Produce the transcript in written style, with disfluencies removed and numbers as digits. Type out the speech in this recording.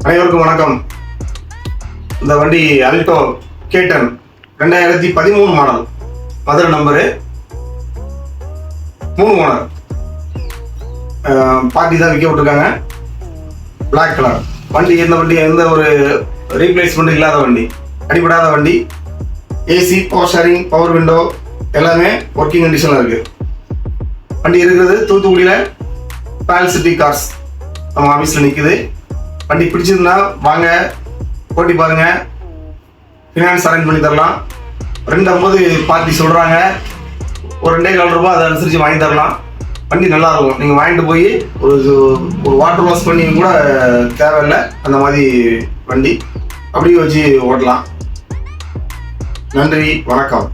அனைவருக்கும் வணக்கம். இந்த வண்டி Alto K10 2013 model, Madurai number, 3 owner. Party தான் விற்க விட்டுருக்காங்க. பிளாக் கலர் வண்டி. எந்த ஒரு ரீப்ளேஸ்மெண்ட் இல்லாத வண்டி, அடிபடாத வண்டி. AC, power sharing, power window எல்லாமே ஒர்க்கிங் கண்டிஷனில் இருக்குது. வண்டி இருக்கிறது தூத்துக்குடியில் பால் சிட்டி கார்ஸ் நம்ம ஆஃபீஸில் நிற்குது. வண்டி பிடிச்சிருந்தா வாங்க, போட்டி பாருங்க, ஃபினான்ஸ் அரேஞ்ச் பண்ணி தரலாம். 250 பார்ட்டி சொல்கிறாங்க. ஒரு 2,400 ரூபாய் அதை அனுசரித்து வாங்கி தரலாம். வண்டி நல்லா இருக்கும். நீங்கள் வாங்கிட்டு போய் ஒரு வாட்டர் வாஷ் பண்ணி கூட தேவையில்லை. அந்த மாதிரி வண்டி அப்படியே வச்சு ஓட்டலாம். நன்றி, வணக்கம்.